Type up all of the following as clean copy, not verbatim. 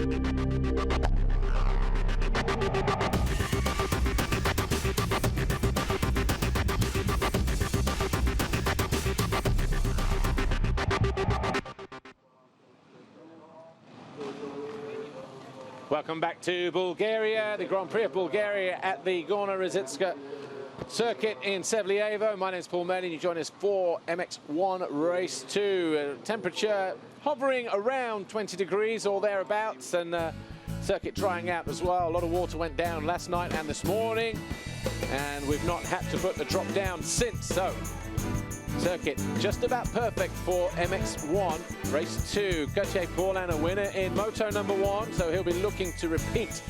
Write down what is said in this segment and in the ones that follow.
Welcome back to Bulgaria, the Grand Prix of Bulgaria at the Gorno-Razitska circuit in Sevlievo. My name is Paul Manning. You join us for MX1 Race 2. Temperature hovering around 20 degrees or thereabouts, and circuit drying out as well. A lot of water went down last night and this morning, and we've not had to put the drop down since. So circuit just about perfect for MX1 Race 2. Gauthier Paulin, a winner in Moto #1, so he'll be looking to repeat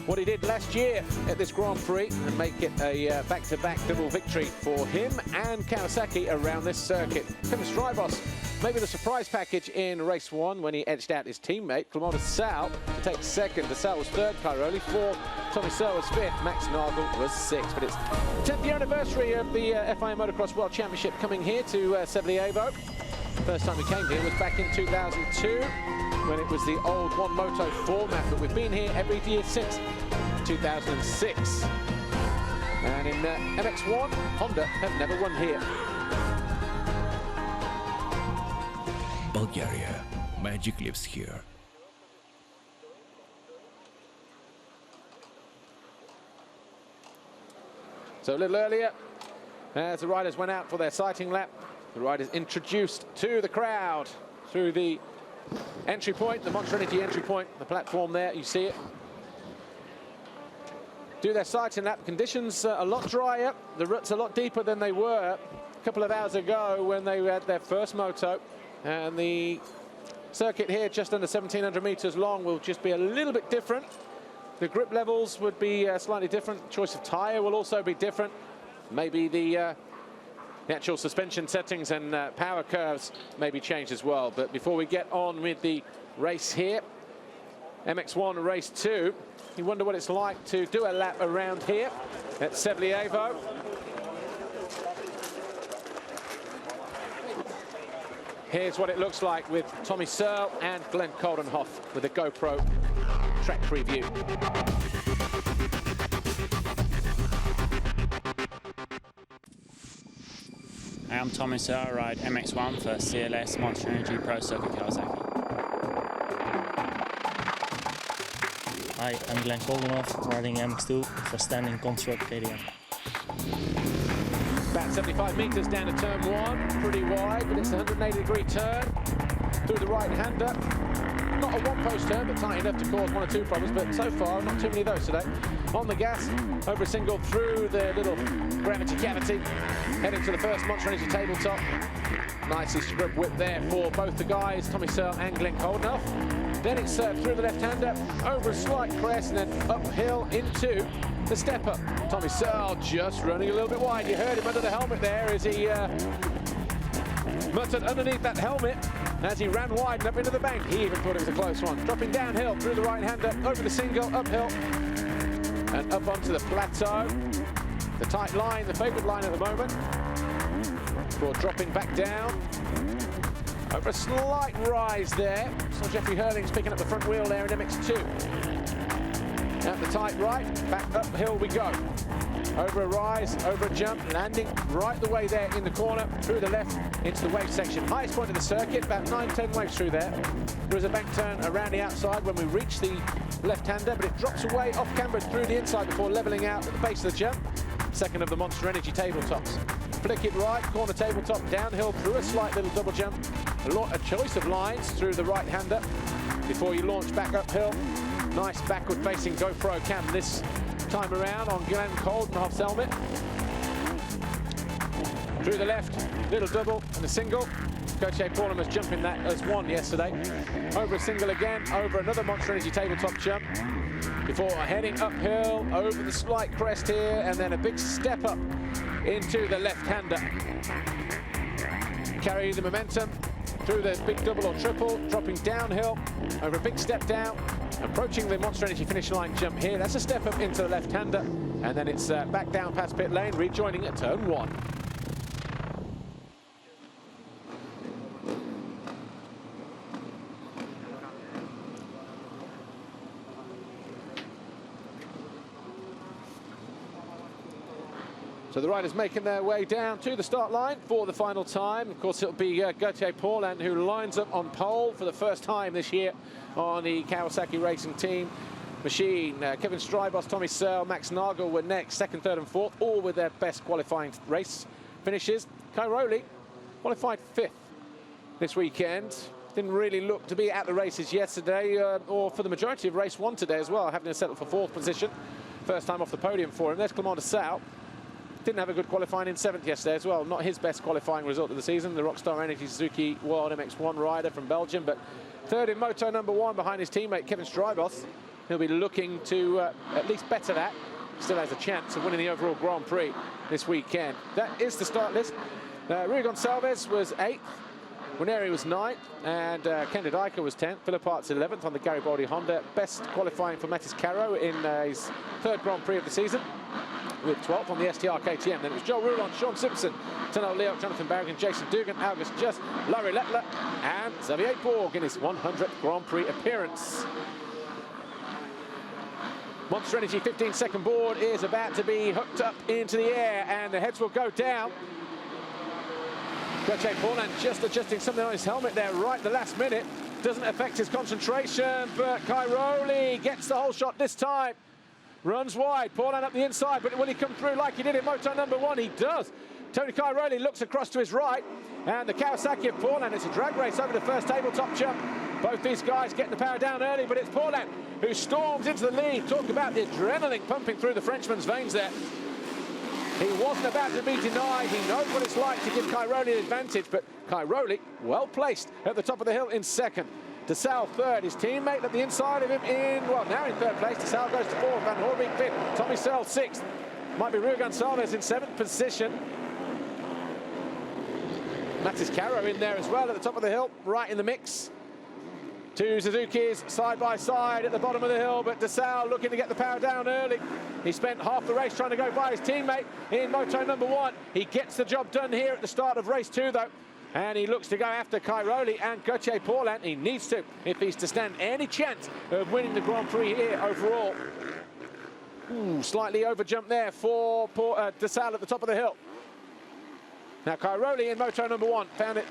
what he did last year at this Grand Prix and make it a back-to-back double victory for him and Kawasaki around this circuit. Primož Drivos, maybe the surprise package in Race 1 when he edged out his teammate, Clément Sal, to take second. Sal was third, Cairoli fourth, Tommy Searle was fifth, Max Nagel was sixth. But it's the 10th year anniversary of the FIA Motocross World Championship coming here to Sevlievo. First time we came here was back in 2002 when it was the old one moto format, but we've been here every year since 2006. And in MX1, Honda have never won here. Bulgaria, magic lives here. So a little earlier, as the riders went out for their sighting lap, the riders introduced to the crowd through the entry point, the Monster Energy entry point, the platform there, you see it. Do their sighting lap. Conditions a lot drier, the ruts a lot deeper than they were a couple of hours ago when they had their first moto. And the circuit here, just under 1,700 meters long, will just be a little bit different. The grip levels would be slightly different. Choice of tire will also be different. Maybe the actual suspension settings and power curves may be changed as well. But before we get on with the race here, MX1 Race 2, you wonder what it's like to do a lap around here at Sevlievo. Here's what it looks like with Tommy Searle and Glenn Coldenhoff with a GoPro track preview. I'm Tommy Searle, I ride MX1 for CLS Monster Energy Pro Circuit Kawasaki. Hi, I'm Glenn Coldenhoff, riding MX2 for Standing Construct KTM. About 75 meters down to turn 1, pretty wide, but it's a 180-degree turn through the right-hander. Not a one-post turn, but tight enough to cause one or two problems, but so far, not too many of those today. On the gas, over a single through the little gravity cavity, heading to the first Monster Energy tabletop. Nicely scrub whip there for both the guys, Tommy Searle and Glenn Coldenhoff. Then it's through the left-hander, over a slight crest, and then uphill into the step-up. Tommy Searle just running a little bit wide. You heard him under the helmet there as he muttered underneath that helmet as he ran wide and up into the bank. He even thought it was a close one. Dropping downhill through the right-hander, over the single, uphill, and up onto the plateau. The tight line, the favourite line at the moment, before dropping back down. Over a slight rise there. So Jeffrey Hurling's picking up the front wheel there in MX2. At the tight right, back uphill we go. Over a rise, over a jump, landing right the way there in the corner, through the left into the wave section. Highest point of the circuit, about 9-10 waves through there. There is a bank turn around the outside when we reach the left-hander, but it drops away off camber through the inside before levelling out at the base of the jump. Second of the Monster Energy tabletops. Flick it right, corner tabletop, downhill through a slight little double jump. A choice of lines through the right-hander before you launch back uphill. Nice backward-facing GoPro cam this time around on Glenn Coldenhoff's helmet. Through the left, little double and a single. Gauthier Paulin was jumping that as one yesterday. Over a single again, over another Monster Energy tabletop jump. Before heading uphill, over the slight crest here, and then a big step up into the left-hander. Carry the momentum through the big double or triple, dropping downhill, over a big step down, approaching the Monster Energy finish line jump here. That's a step up into the left-hander, and then it's back down past pit lane, rejoining at turn 1. So the riders making their way down to the start line for the final time. Of course, it'll be Gauthier Paulin who lines up on pole for the first time this year on the Kawasaki Racing Team machine. Kevin Strybos, Tommy Searle, Max Nagel were next, second, third and fourth, all with their best qualifying race finishes. Cairoli qualified fifth this weekend. Didn't really look to be at the races yesterday, or for the majority of race one today as well, having to settle for fourth position. First time off the podium for him. There's Clement de Sau. Didn't have a good qualifying in seventh yesterday as well. Not his best qualifying result of the season. The Rockstar Energy Suzuki World MX1 rider from Belgium, but third in Moto number one behind his teammate Kevin Strybos. He'll be looking to at least better that. Still has a chance of winning the overall Grand Prix this weekend. That is the start list. Rui Gonçalves was 8th. Guarneri was 9th, and Ken de Dijker was 10th. Philip Art's 11th on the Garibaldi Honda. Best qualifying for Mathis Caro in his third Grand Prix of the season, with 12th on the STR KTM. Then it was Joe Roulon, Sean Simpson, Teno Leoc, Jonathan Barrigan, Jason Dugan, August Just, Larry Lettler, and Xavier Borg in his 100th Grand Prix appearance. Monster Energy 15-second board is about to be hooked up into the air, and the heads will go down. Gauthier Paulin just adjusting something on his helmet there right at the last minute. Doesn't affect his concentration, but Cairoli gets the whole shot this time. Runs wide, Paulin up the inside, but will he come through like he did in Moto number one? He does. Tony Cairoli looks across to his right, and the Kawasaki of Paulin, it's a drag race over the first tabletop jump. Both these guys getting the power down early, but it's Paulin who storms into the lead. Talk about the adrenaline pumping through the Frenchman's veins there. He wasn't about to be denied. He knows what it's like to give Cairoli an advantage, but Cairoli well placed at the top of the hill in second. De Sau third, his teammate at the inside of him now in third place. De Sau goes to fourth, Van Hoorbeek fifth, Tommy Searle sixth. Might be Rui Gonçalves in seventh position. Mathis Caro in there as well at the top of the hill, right in the mix. Two Suzuki's side by side at the bottom of the hill, but De Sau looking to get the power down early. He spent half the race trying to go by his teammate in Moto number one. He gets the job done here at the start of race two, though. And he looks to go after Cairoli and Gauthier Paulin. He needs to, if he's to stand any chance of winning the Grand Prix here overall. Ooh, slightly over jump there for De Sau at the top of the hill. Now Cairoli in Moto number one found it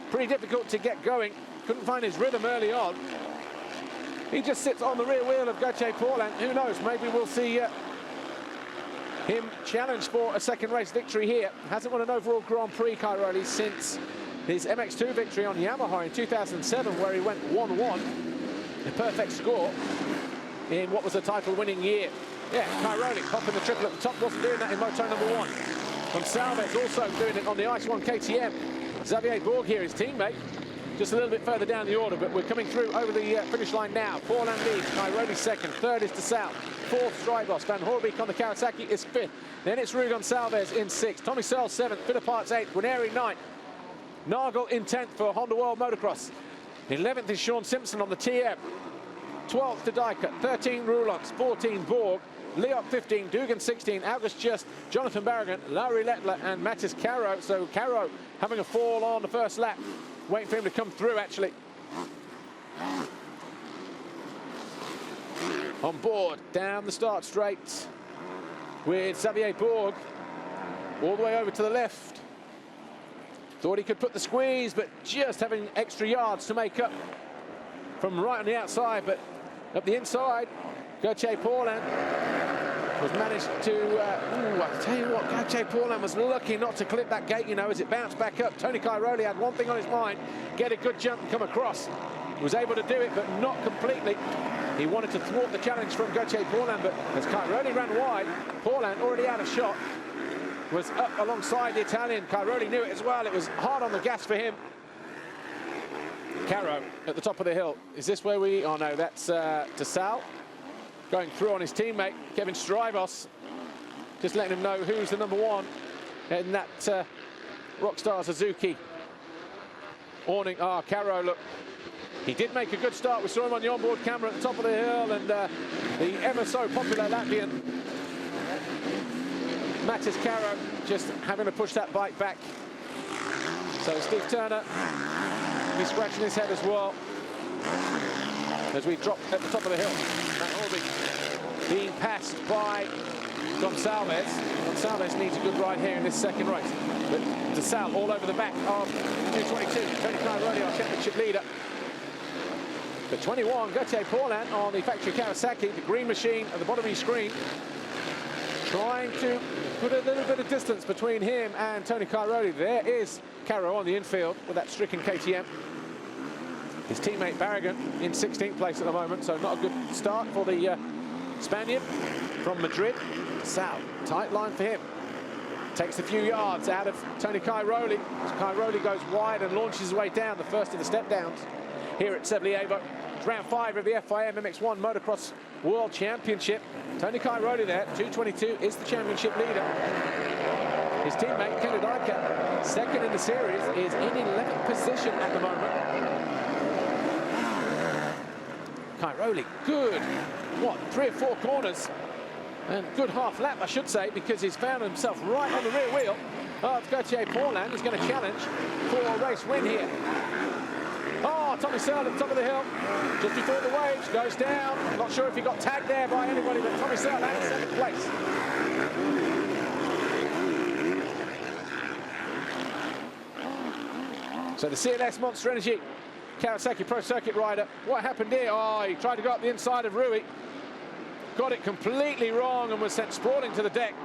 pretty difficult to get going. Couldn't find his rhythm early on. He just sits on the rear wheel of Gauthier Paulin. Who knows, maybe we'll see him challenge for a second race victory here. Hasn't won an overall Grand Prix, Cairoli, since his MX2 victory on Yamaha in 2007, where he went 1-1, a perfect score in what was a title-winning year. Yeah, Cairoli popping the triple at the top, wasn't doing that in Moto number one. Gonçalves also doing it on the Ice 1 KTM. Xavier Borg here, his teammate, just a little bit further down the order, but we're coming through over the finish line now. Paulin leads, Cairoli second, third is De Sau, fourth Strybos, Van Hoorbeek on the Kawasaki is fifth, then it's Rui Gonçalves in sixth, Tommy Searle seventh, Philip Art's eighth, Guarneri ninth, Nagel in 10th for Honda World Motocross, 11th is Sean Simpson on the TM, 12th de Dijker, 13 Roulons, 14 Borg, Leoc 15, Dugan 16, August Just, Jonathan Barrigan, Larry Lettler and Mathis Caro. So Caro having a fall on the first lap, waiting for him to come through actually. On board, down the start straight with Xavier Borg, all the way over to the left. Thought he could put the squeeze, but just having extra yards to make up from right on the outside, but up the inside, Gauthier Paulin was managed to, I tell you what, Gauthier Paulin was lucky not to clip that gate, you know, as it bounced back up. Tony Cairoli had one thing on his mind, get a good jump and come across. He was able to do it, but not completely. He wanted to thwart the challenge from Gauthier Paulin, but as Cairoli ran wide, Paulin, already out of shot, was up alongside the Italian. Cairoli knew it as well. It was hard on the gas for him. Caro at the top of the hill. Is this where we, oh no, that's De Sau. Going through on his teammate, Kevin Strybos, just letting him know who's the number one in that Rockstar Suzuki awning. Ah, Caro, look, he did make a good start. We saw him on the onboard camera at the top of the hill, and the ever so popular Latvian Mathis Caro just having to push that bike back. So Steve Turner, he's scratching his head as well as we drop at the top of the hill. being passed by Gonçalves. Gonçalves needs a good ride here in this second race. But DeSalle all over the back of 222. Tony Cairoli, our championship leader. The 21, Gauthier Paulin on the factory Kawasaki, the green machine at the bottom of your screen. Trying to put a little bit of distance between him and Tony Cairoli. There is Caro on the infield with that stricken KTM. His teammate Barragan in 16th place at the moment, so not a good start for the Spaniard from Madrid. Sal, tight line for him. Takes a few yards out of Tony Cairoli. Cairoli goes wide and launches his way down, the first of the step downs here at Sevlievo. It's round 5 of the FIM MX1 Motocross World Championship. Tony Cairoli there, 222, is the championship leader. His teammate, Kenny Dyker, second in the series, is in 11th position at the moment. Cairoli, good, 3 or 4 corners, and good half lap, I should say, because he's found himself right on the rear wheel of Gauthier Paulin. He's going to challenge for a race win here. Oh, Tommy Searle at the top of the hill, just before the waves, goes down. Not sure if he got tagged there by anybody, but Tommy Searle at 7th place. So the CLS Monster Energy Kawasaki Pro Circuit rider, what happened here? Oh, he tried to go up the inside of Rui. Got it completely wrong and was sent sprawling to the deck.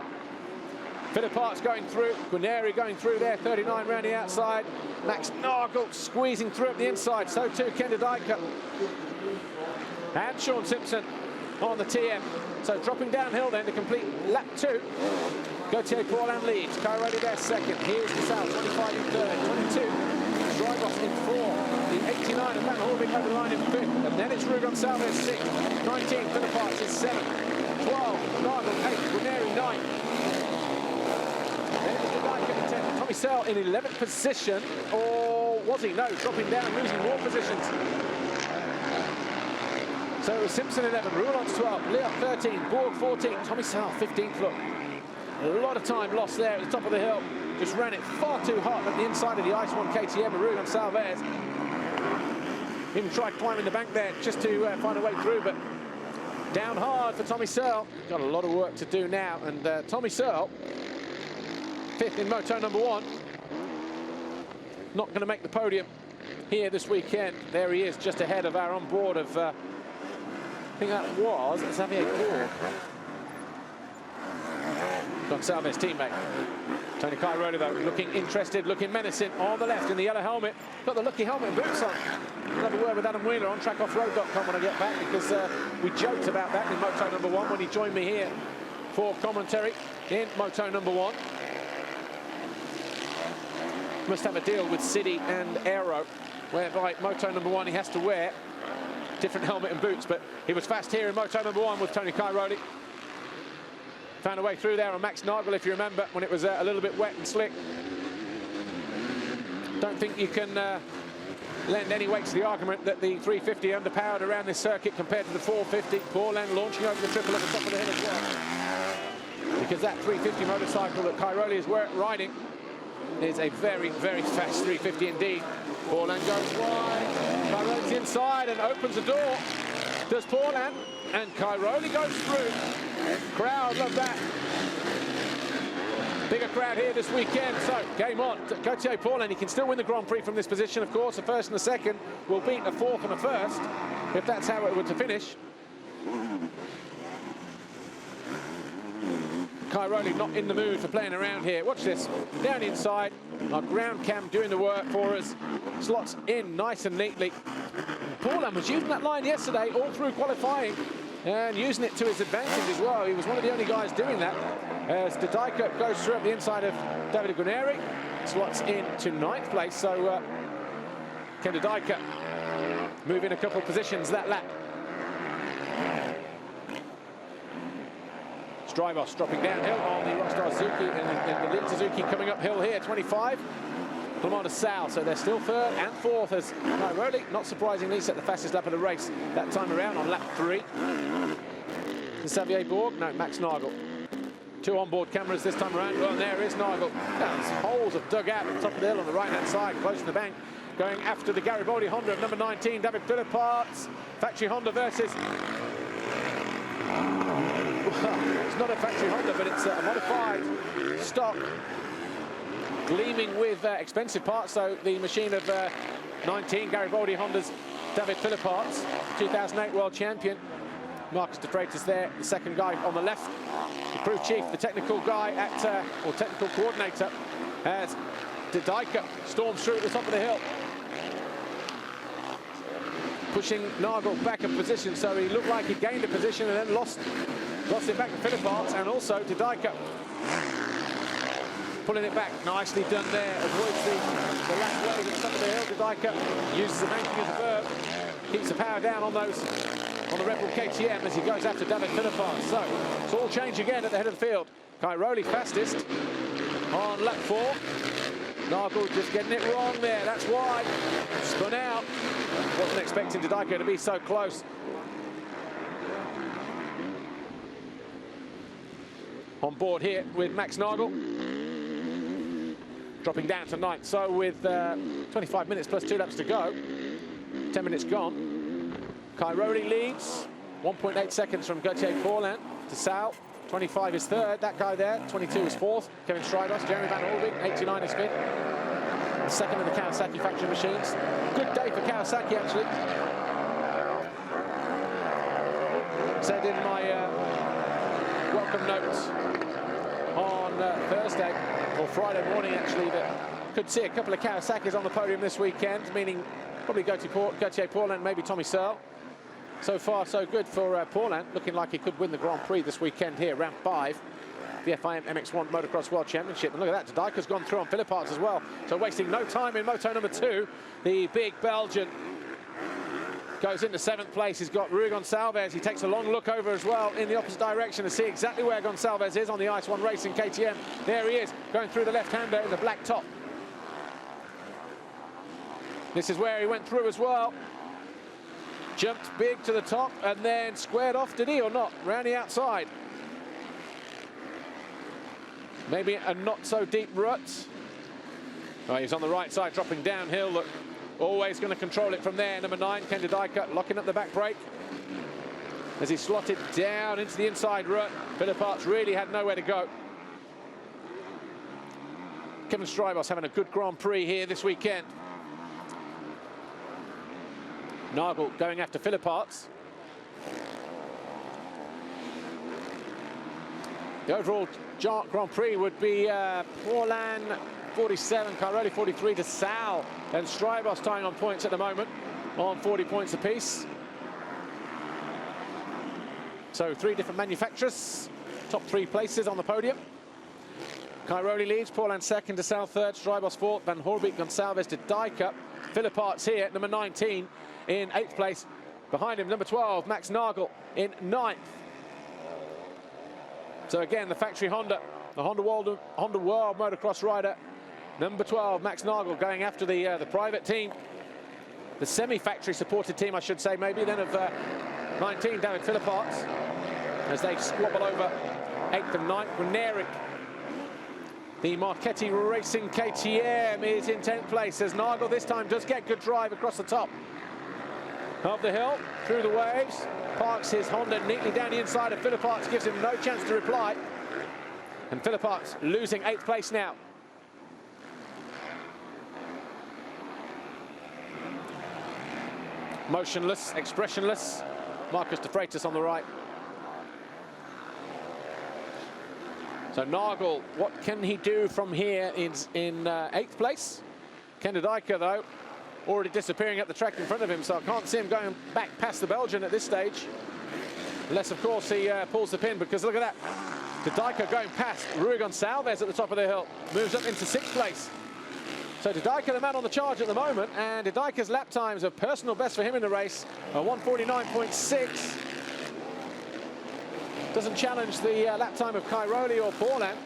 Philip Hart's going through, Guarneri going through there, 39 round the outside. Max Nagel squeezing through at the inside, so too Kenda Dyker. And Sean Simpson on the TM. So dropping downhill then to complete lap 2. Gauthier Paulin leads, Cairoli there second. Here's the South, 25 in third, 22. Drybos in 4th, the 89 of Van Horvig over the line in 5th. And then it's Rui Gonçalves 6th, 19, Philip Hart's is 7th, 12, Nagel 8th, Guarneri 9th. Tommy Searle in 11th position, or was he? No, dropping down, losing more positions. So it was Simpson 11, Roulant's 12, Leon 13, Borg 14, Tommy Searle 15th. Look, a lot of time lost there at the top of the hill. Just ran it far too hot at the inside of the Ice 1 KTM of Rui Gonçalves. Even tried climbing the bank there just to find a way through, but down hard for Tommy Searle. Got a lot of work to do now, and Tommy Searle, 5th in Moto number 1. Not going to make the podium here this weekend. There he is, just ahead of our onboard of, I think that was Xavier Borg. Gonçalves' teammate. Tony Cairoli, though, looking interested, looking menacing on the left in the yellow helmet. Got the lucky helmet and boots on. I'll have a word with Adam Wheeler on trackoffroad.com when I get back, because we joked about that in Moto number 1 when he joined me here for commentary in Moto number 1. Must have a deal with City and Aero, whereby Moto number 1 he has to wear different helmet and boots, but he was fast here in Moto number 1 with Tony Cairoli. Found a way through there on Max Nagel, if you remember, when it was a little bit wet and slick. Don't think you can lend any weight to the argument that the 350 underpowered around this circuit compared to the 450. Paulin launching over the triple at the top of the hill as well. Because that 350 motorcycle that Cairoli is riding is a very, very fast 350 indeed. Paulin goes wide, Cairoli's inside and opens the door. Does Paulin, and Cairoli goes through. Crowd love that. Bigger crowd here this weekend, so game on. Gauthier Paulin, he can still win the Grand Prix from this position, of course. The first and the second will beat a fourth and a first, if that's how it were to finish. Cairoli not in the mood for playing around here. Watch this, down inside, our ground cam doing the work for us. Slots in nice and neatly. Paulin was using that line yesterday all through qualifying and using it to his advantage as well. He was one of the only guys doing that. As De Dyker goes through up the inside of David Guarneri, slots in to 9th place. So Ken De Dyker moving a couple of positions that lap. Drybos dropping downhill on the Rockstar Suzuki, and the Lin Suzuki coming uphill here, 25. Clement de Sal, so they're still 3rd and 4th as Cairoli, not surprisingly, set the fastest lap of the race that time around on lap 3. Xavier Borg, no, Max Nagel. 2 onboard cameras this time around. Well, and there is Nagel. Those holes have dug out at the top of the hill on the right-hand side, close to the bank. Going after the Garibaldi Honda of number 19, David Philipparts. Factory Honda versus It's not a factory Honda, but it's a modified stock, gleaming with expensive parts. So the machine of 19 Garibaldi Honda's David Philipparts, 2008 world champion. Marcus de Freitas there, the second guy on the left. The crew chief, the technical guy at, or technical coordinator, as De Dijker storms through at the top of the hill, pushing Nagel back a position. So he looked like he gained a position and then lost it back to Philipparts, and also De Dijker pulling it back. Nicely done there. Avoids the last load at the top of the hill. De Dijker uses the banking as a verb. Keeps the power down on those, on the Red Bull KTM as he goes after David Philipparts. So it's all change again at the head of the field. Cairoli fastest on lap 4. Nagel just getting it wrong there. That's why. Spun out. Wasn't expecting De Dijker to be so close. On board here with Max Nagel, dropping down to 9th. So with 25 minutes plus 2 laps to go, 10 minutes gone, Cairoli leads, 1.8 seconds from Gauthier Paulin to Sal. 25 is third, that guy there. 22 is fourth, Kevin Strijbos. Jeremy Van Hoorbeek, 89 is fifth. The second of the Kawasaki factory machines. Good day for Kawasaki, actually. Said in my welcome notes on Thursday, or Friday morning actually, that could see a couple of Kawasaki's on the podium this weekend, meaning probably Gauthier Paulin, maybe Tommy Searle. So far so good for Paulin, looking like he could win the Grand Prix this weekend here, round 5, the FIM MX1 Motocross World Championship. And look at that, De Dijker's gone through on Philipparts as well, so wasting no time in moto number 2. The big Belgian goes into 7th place. He's got Rui Gonçalves. He takes a long look over as well in the opposite direction to see exactly where Gonçalves is on the Ice 1 Racing KTM. There he is, going through the left-hander in the black top. This is where he went through as well. Jumped big to the top and then squared off, did he or not? Round the outside. Maybe a not so deep rut. Oh, he's on the right side, dropping downhill. Look, always going to control it from there. Number 9, Ken De Dijker, locking up the back brake as he slotted down into the inside rut. Philipparts really had nowhere to go. Kevin Strijbos having a good Grand Prix here this weekend. Nagel going after Philipparts. The overall Grand Prix would be Paulin 47, Cairoli 43 to Sal, and Strijbos tying on points at the moment on 40 points apiece. So 3 different manufacturers, top 3 places on the podium. Cairoli leads, Paulin 2nd, to Sal 3rd, Strijbos 4th, Van Hoorbeek, Gonçalves, De Dijker. Philipparts here, number 19 in 8th place. Behind him, number 12, Max Nagel in 9th. So again, the factory Honda, the Honda World Motocross rider, number 12, Max Nagel, going after the private team, the semi-factory supported team, I should say, maybe, then of 19, David Philipparts, as they squabble over 8th and 9th. Greneric, the Marchetti Racing KTM, is in 10th place, as Nagel this time does get good drive across the top of the hill, through the waves, parks his Honda neatly down the inside of Philipparts, gives him no chance to reply. And Philipparts losing 8th place now. Motionless, expressionless, Marcus de Freitas on the right. So Nagel, what can he do from here in 8th place? Ken De Dijker, though, already disappearing at the track in front of him, so I can't see him going back past the Belgian at this stage. Unless, of course, he pulls the pin, because look at that. De Dijker going past Rui Gonçalves at the top of the hill, moves up into 6th place. So De Dijker, the man on the charge at the moment, and De Dijker's lap times are personal best for him in the race, a 1:49.6. Doesn't challenge the lap time of Cairoli or Paulin,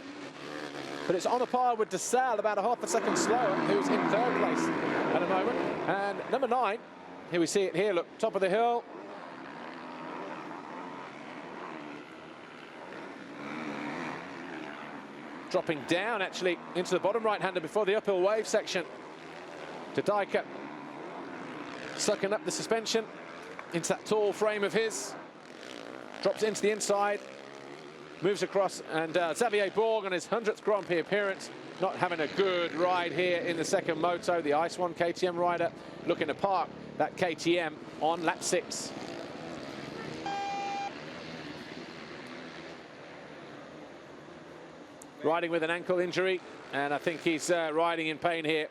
but it's on a par with De Sal, about a half a second slower, who's in 3rd place at the moment. And number 9, here we see it here, look, top of the hill. Dropping down, actually, into the bottom right-hander before the uphill wave section. De Dijker sucking up the suspension into that tall frame of his. Drops into the inside. moves across, and Xavier Borg on his 100th Grand Prix appearance, not having a good ride here in the second moto. The Ice One KTM rider looking to park that KTM on lap 6. Riding with an ankle injury, and I think he's riding in pain here.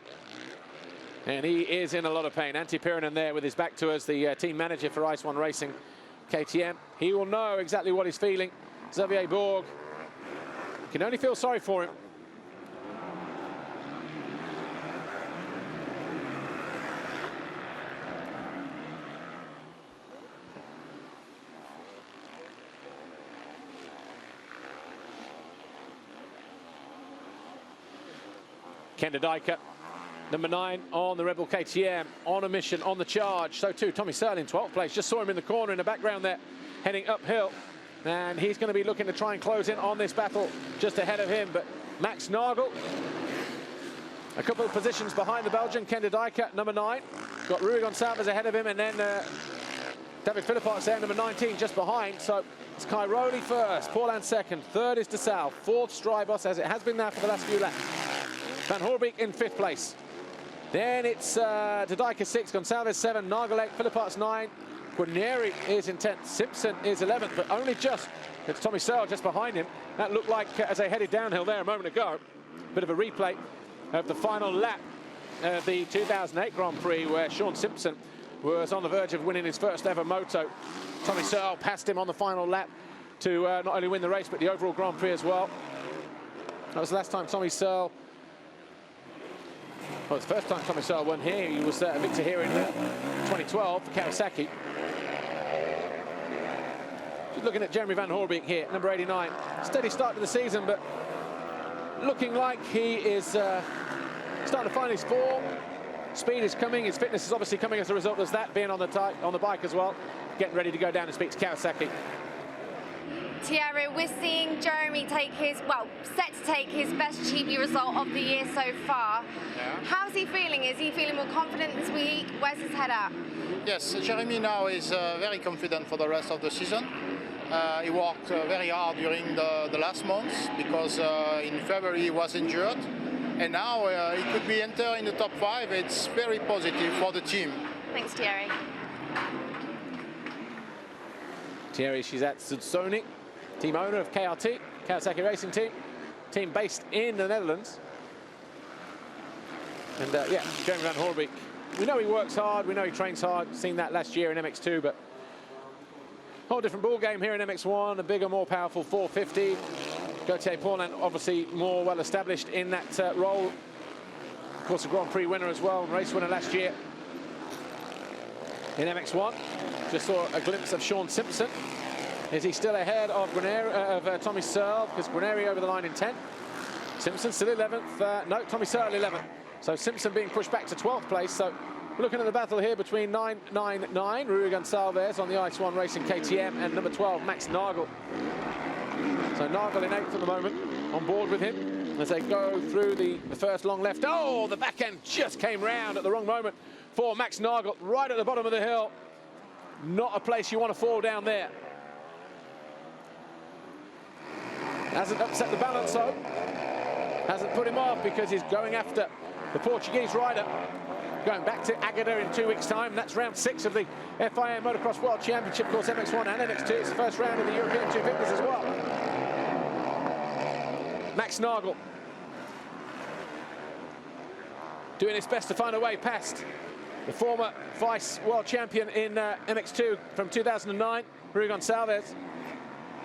And he is in a lot of pain. Antti Pirinen there with his back to us, the team manager for Ice One Racing KTM. He will know exactly what he's feeling. Xavier Borg, can only feel sorry for him. Kenda Dijker, number 9 on the Rebel KTM, on a mission, on the charge. So too Tommy Searle in 12th place. Just saw him in the corner in the background there, heading uphill. And he's going to be looking to try and close in on this battle just ahead of him. But Max Nagel, a couple of positions behind the Belgian, Kenda Dijker, number 9. Got Rui Gonçalves ahead of him, and then David Philippots there, number 19, just behind. So it's Cairoli first, Paulin second, third is De Salle, fourth Strybos, as it has been now for the last few laps. Van Hoorbeek in 5th place. Then it's De Dijker 6th, Gonçalves 7, Nagel 8, Philippots 9. Guarneri is in 10th, Simpson is 11th, but only just, it's Tommy Searle just behind him. That looked like as they headed downhill there a moment ago. Bit of a replay of the final lap of the 2008 Grand Prix, where Sean Simpson was on the verge of winning his first ever moto. Tommy Searle passed him on the final lap to not only win the race, but the overall Grand Prix as well. That was the last time Tommy Searle, well, it's the first time Tommy Searle won here. He was a victor here in 2012 for Kawasaki. Just looking at Jeremy Van Hoorbeek here, number 89. Steady start to the season, but looking like he is starting to find his form. Speed is coming, his fitness is obviously coming as a result of that, being on the bike as well. Getting ready to go down and speak to Kawasaki. Thierry, we're seeing Jeremy take his, well, set to take his best GP result of the year so far. Yeah. How's he feeling? Is he feeling more confident this week? Where's his head at? Yes, Jeremy now is very confident for the rest of the season. He worked very hard during the last months because in February he was injured. And now he could be enter in the top 5. It's very positive for the team. Thanks, Thierry. Thierry Szudsoni, team owner of KRT, Kawasaki Racing Team, team based in the Netherlands. And yeah, Jeremy Van Hoorbeek, we know he works hard, we know he trains hard, seen that last year in MX2, but whole different ball game here in MX1, a bigger, more powerful 450. Gauthier Paulin obviously more well established in that role. Of course, a Grand Prix winner as well, race winner last year in MX1. Just saw a glimpse of Sean Simpson. Is he still ahead of Tommy Searle? Because Guarneri over the line in 10th. Simpson still 11th. No, Tommy Searle 11th. So Simpson being pushed back to 12th place. So we're looking at the battle here between 999, Rui Gonçalves on the Ice One Racing KTM, and number 12, Max Nagel. So Nagel in 8th at the moment, on board with him as they go through the first long left. Oh, the back end just came round at the wrong moment for Max Nagel, right at the bottom of the hill. Not a place you want to fall down there. Hasn't upset the balance, though. Hasn't put him off because he's going after the Portuguese rider. Going back to Agada in 2 weeks' time. That's round 6 of the FIA Motocross World Championship, of course, MX1 and MX2. It's the first round of the European 250s as well. Max Nagel doing his best to find a way past the former vice world champion in MX2 from 2009, Rui Gonçalves,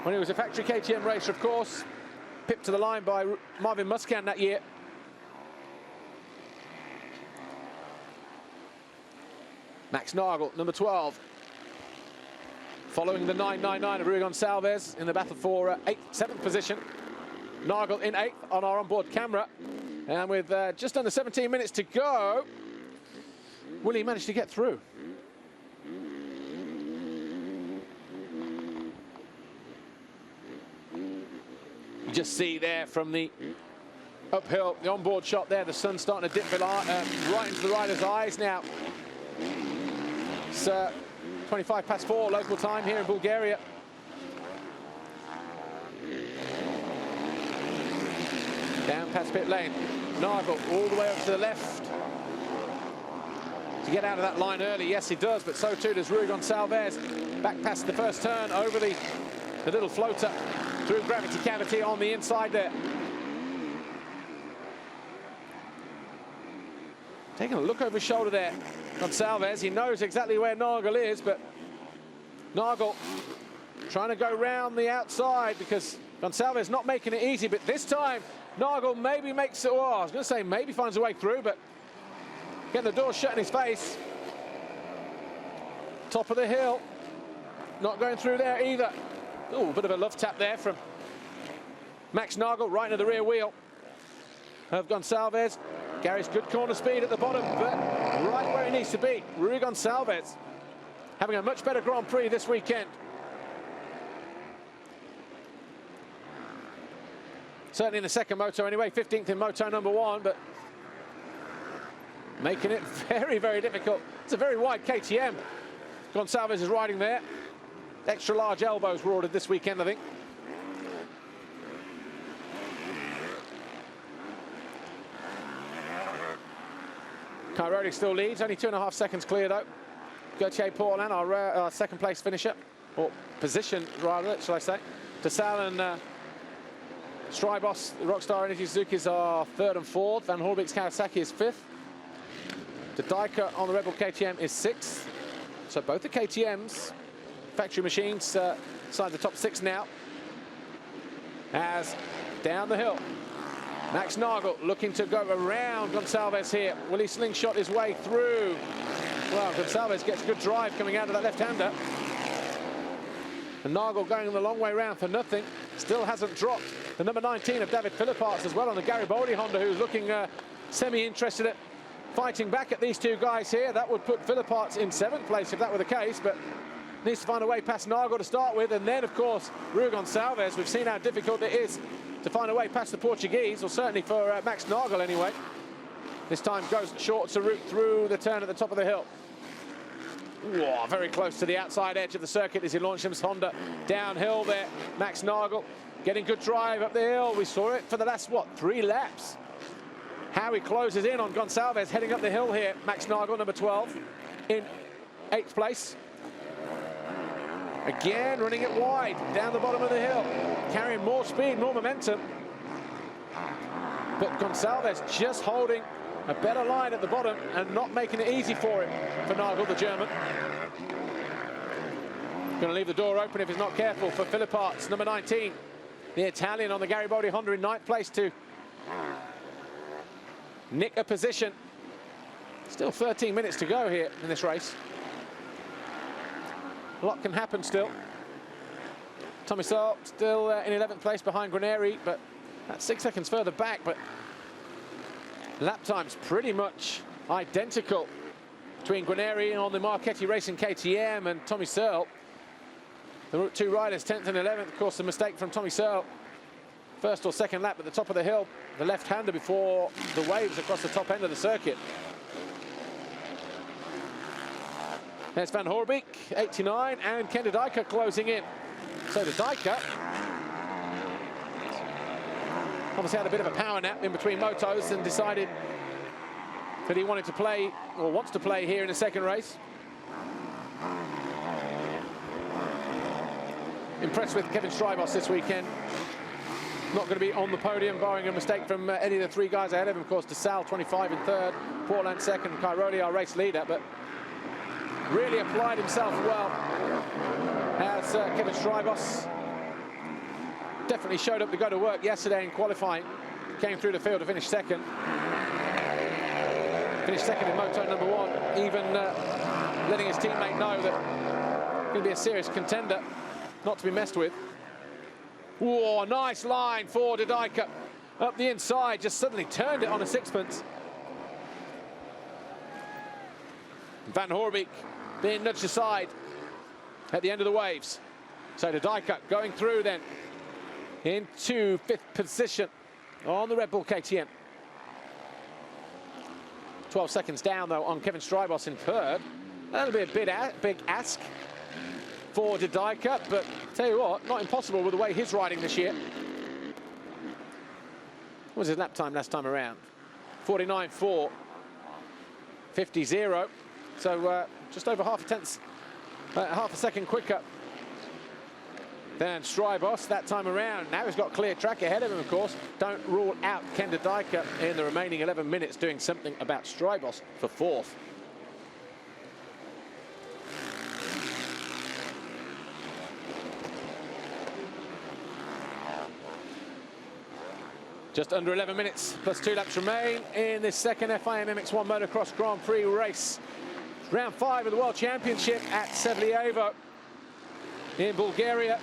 when he was a factory KTM racer, of course, pipped to the line by Marvin Muscan that year. Max Nagel, number 12, following the 999 of Rui Gonçalves in the battle for 7th position. Nagel in 8th on our onboard camera, and with just under 17 minutes to go, will he manage to get through? You just see there from the uphill, the onboard shot there, the sun starting to dip right into the rider's eyes now. It's 25 past 4 local time here in Bulgaria. Down past pit lane. Nagel all the way up to the left. To get out of that line early, yes he does, but so too does Rui Gonçalves. Back past the first turn, over the little floater, through gravity cavity on the inside there. Taking a look over his shoulder there, Gonçalves. He knows exactly where Nagel is, but Nagel trying to go round the outside because Gonçalves not making it easy, but this time Nagel maybe makes it, I was going to say maybe finds a way through, but getting the door shut in his face. Top of the hill. Not going through there either. Oh, a bit of a love tap there from Max Nagel, right into the rear wheel of Gonçalves. Gary's good corner speed at the bottom, but right where he needs to be. Rui Gonçalves having a much better Grand Prix this weekend. Certainly in the second moto anyway, 15th in moto number 1, but making it very, very difficult. It's a very wide KTM. Gonçalves is riding there. Extra large elbows were ordered this weekend, I think. Cairoli still leads, only 2.5 seconds clear though. Gauthier Paulin, our second place finisher, or position rather, shall I say. Tassal and Strybos, the Rockstar Energy Suzuki's are 3rd and 4th. Van Hoorbeek's Kawasaki is 5th. De Dijker on the Red Bull KTM is 6th. So both the KTMs, factory machines, inside the top 6 now. As down the hill, Max Nagel looking to go around Gonçalves here. Will he slingshot his way through? Well, Gonçalves gets good drive coming out of that left-hander. And Nagel going the long way round for nothing. Still hasn't dropped. The number 19 of David Philipparts as well on the Garibaldi Honda, who's looking semi-interested at fighting back at these two guys here. That would put Philipparts in 7th place if that were the case, but needs to find a way past Nagel to start with, and then of course Rui Gonçalves. We've seen how difficult it is to find a way past the Portuguese, or certainly for Max Nagel anyway. This time goes short to route through the turn at the top of the hill. Whoa, very close to the outside edge of the circuit as he launched his Honda downhill there. Max Nagel getting good drive up the hill. We saw it for the last, 3 laps. How he closes in on Gonçalves heading up the hill here. Max Nagel, number 12, in 8th place. Again, running it wide down the bottom of the hill, carrying more speed, more momentum. But Gonçalves just holding a better line at the bottom and not making it easy for him, for Nagel, the German. Going to leave the door open if he's not careful for Philipparts, number 19, the Italian on the Garibaldi Honda in 9th place to nick a position. Still 13 minutes to go here in this race. A lot can happen still. Tommy Searle still in 11th place behind Guarneri, but that's 6 seconds further back. But lap time's pretty much identical between Guarneri on the Marchetti Racing KTM and Tommy Searle. The two riders, 10th and 11th. Of course, a mistake from Tommy Searle. First or second lap at the top of the hill, the left-hander before the waves across the top end of the circuit. There's Van Hoorbeek, 89, and Ken De Dijker closing in. So De Dijker obviously had a bit of a power nap in between motos and decided that he wanted to play, or wants to play here in the second race. Impressed with Kevin Strybos this weekend. Not going to be on the podium, barring a mistake from any of the 3 guys ahead of him. Of course, Tassal, 25 in 3rd, Paulin 2nd, Cairoli, our race leader, but really applied himself well as Kevin Strybos. Definitely showed up to go to work yesterday in qualifying. Came through the field to finish 2nd. Finished 2nd in moto number 1, even letting his teammate know that he's going to be a serious contender, not to be messed with. Whoa, nice line for De Dijker. Up the inside, just suddenly turned it on a sixpence. Van Hoorbeek being nudged aside at the end of the waves. So De Dijker going through then into 5th position on the Red Bull KTM. 12 seconds down though on Kevin Strybos in 3rd. That'll be a big ask for De Dijker, but tell you what, not impossible with the way he's riding this year. was his lap time last time around? 49.4, 50.0. So just over half a second quicker than Strybos that time around. Now he's got clear track ahead of him, of course. Don't rule out Kenda Dyker in the remaining 11 minutes doing something about Strybos for fourth. Just under 11 minutes plus 2 laps remain in this second FIM MX1 Motocross Grand Prix race. Round 5 of the World Championship at Sevlievo in Bulgaria.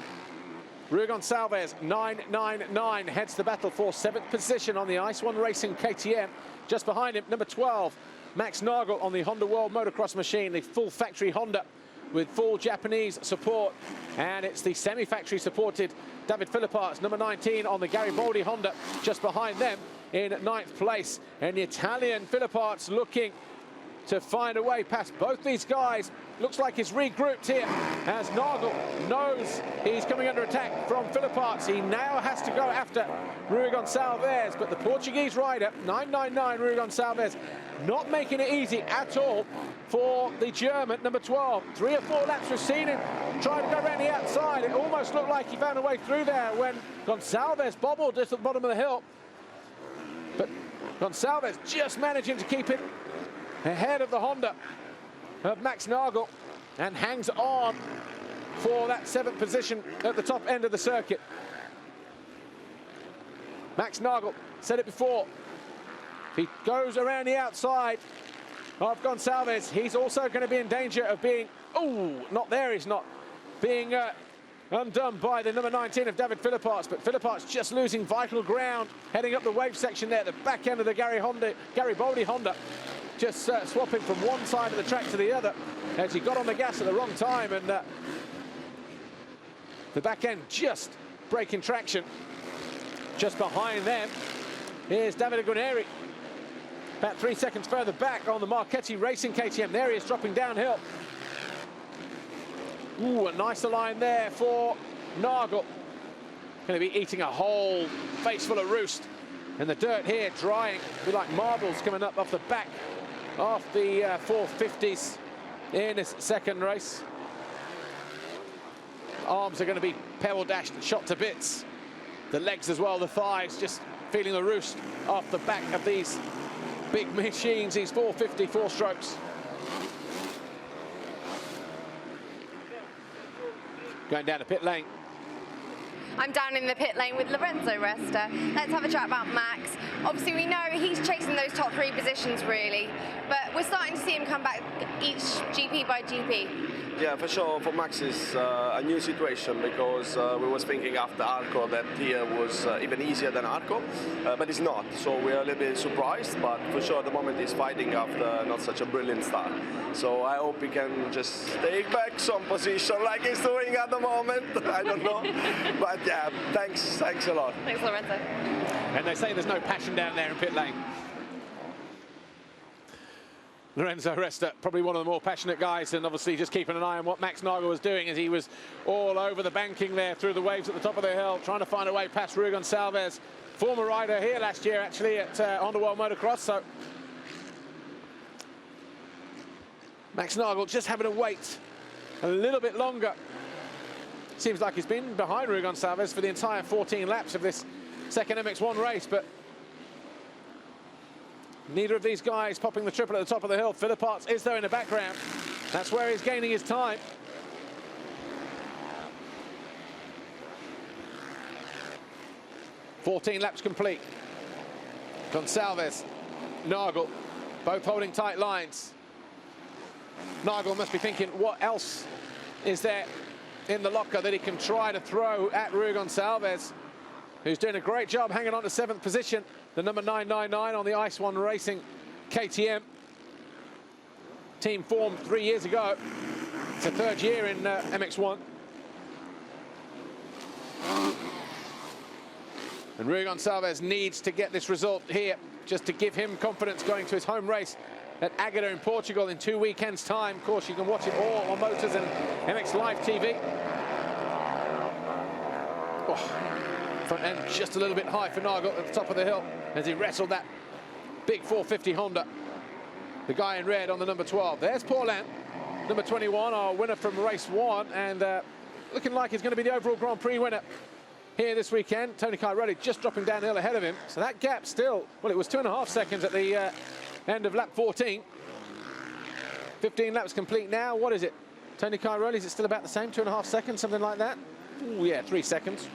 Rugon Salves, 9.99, heads the battle for 7th position on the Ice One Racing KTM. Just behind him, number 12, Max Nagel on the Honda World Motocross machine, the full factory Honda with full Japanese support. And it's the semi-factory supported David Philipparts, number 19 on the Garibaldi Honda, just behind them in 9th place. And the Italian Philipparts looking to find a way past both these guys. Looks like he's regrouped here as Nagel knows he's coming under attack from Philipparts. He now has to go after Rugon Salves, but the Portuguese rider, 9.99 Rugon Salves, not making it easy at all for the German, number 12. 3 or 4 laps we've seen him trying to go around the outside. It almost looked like he found a way through there when Gonsalves bobbled just at the bottom of the hill. But Gonsalves just managing to keep it ahead of the Honda of Max Nagel and hangs on for that 7th position at the top end of the circuit. Max Nagel said it before. If he goes around the outside of Gonsalves, he's also going to be in danger of being, not there, he's not, being undone by the number 19 of David Philipparts, but Philipparts just losing vital ground, heading up the wave section there, the back end of the Garibaldi Honda, just swapping from one side of the track to the other as he got on the gas at the wrong time, and the back end just breaking traction. Just behind them is Davide Guarneri, about 3 seconds further back on the Marchetti Racing KTM. There he is dropping downhill. A nicer line there for Nagel. Going to be eating a whole face full of roost. And the dirt here drying, be like marbles coming up off the back of the 450s in this second race. Arms are going to be pebble dashed and shot to bits. The legs as well, the thighs, just feeling the roost off the back of these big machines, these 450 4-strokes. Going down the pit lane. I'm down in the pit lane with Lorenzo Resta. Let's have a chat about Max. Obviously, we know he's chasing those top 3 positions, really, but we're starting to see him come back each GP by GP. Yeah, for sure, for Max is a new situation because we was thinking after Arco that here was even easier than Arco, but it's not. So we're a little bit surprised, but for sure at the moment he's fighting after not such a brilliant start. So I hope he can just take back some position like he's doing at the moment. I don't know, but yeah, thanks a lot. Thanks, Lorenzo. And they say there's no passion down there in pit lane. Lorenzo Resta, probably one of the more passionate guys, and obviously just keeping an eye on what Max Nagel was doing as he was all over the banking there through the waves at the top of the hill, trying to find a way past Rugon Salves, former rider here last year actually at Honda World Motocross. So Max Nagel just having to wait a little bit longer. Seems like he's been behind Rugon Salves for the entire 14 laps of this second MX1 race, but neither of these guys popping the triple at the top of the hill. Philipparts is, though, in the background. That's where he's gaining his time. "14 laps complete. Gonsalves, Nagel, both holding tight lines. Nagel must be thinking, what else is there in the locker that he can try to throw at Rugon Salves, who's doing a great job hanging on to 7th position. The number 999 on the Ice One Racing KTM. Team formed 3 years ago. It's a 3rd year in MX1. And Rugon Salves needs to get this result here just to give him confidence going to his home race at Agada in Portugal in 2 weekends' time. Of course, you can watch it all on Motors and MX Live TV. Front end just a little bit high for Nagel at the top of the hill as he wrestled that big 450 Honda. The guy in red on the number 12. There's Paulin, number 21, our winner from race 1, and looking like he's going to be the overall Grand Prix winner here this weekend. Tony Cairoli just dropping downhill ahead of him. So that gap still, well, it was 2.5 seconds at the end of lap 14. 15 laps complete now. What is it? Tony Cairoli, is it still about the same? 2.5 seconds, something like that? Ooh, yeah, 3 seconds.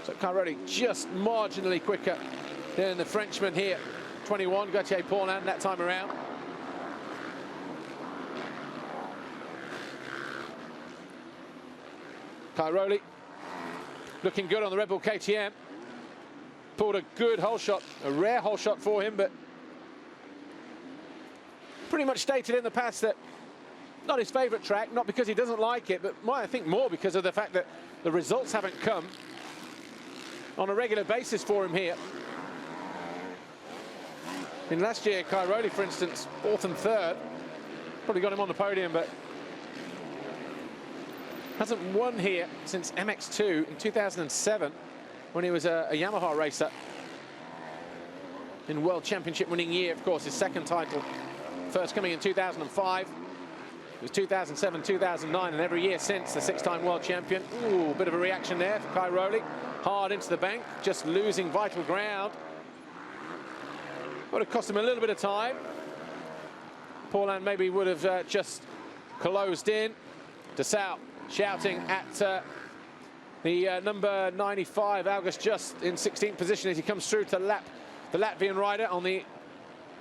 So Cairoli just marginally quicker than the Frenchman here. 21, Gauthier Paulin that time around. Cairoli looking good on the Red Bull KTM. Pulled a good hole shot, a rare hole shot for him, but pretty much stated in the past that not his favourite track, not because he doesn't like it, but I think more because of the fact that the results haven't come on a regular basis for him here. In last year, Cairoli, for instance, 4th and 3rd, probably got him on the podium, but hasn't won here since MX2 in 2007, when he was a Yamaha racer. In World Championship winning year, of course, his second title, first coming in 2005. It was 2007, 2009, and every year since, the 6-time world champion. Ooh, a bit of a reaction there for Cairoli. Hard into the bank, just losing vital ground. Would have cost him a little bit of time. Paulin maybe would have just closed in. Dessau shouting at the number 95, August Just, in 16th position as he comes through to lap the Latvian rider on the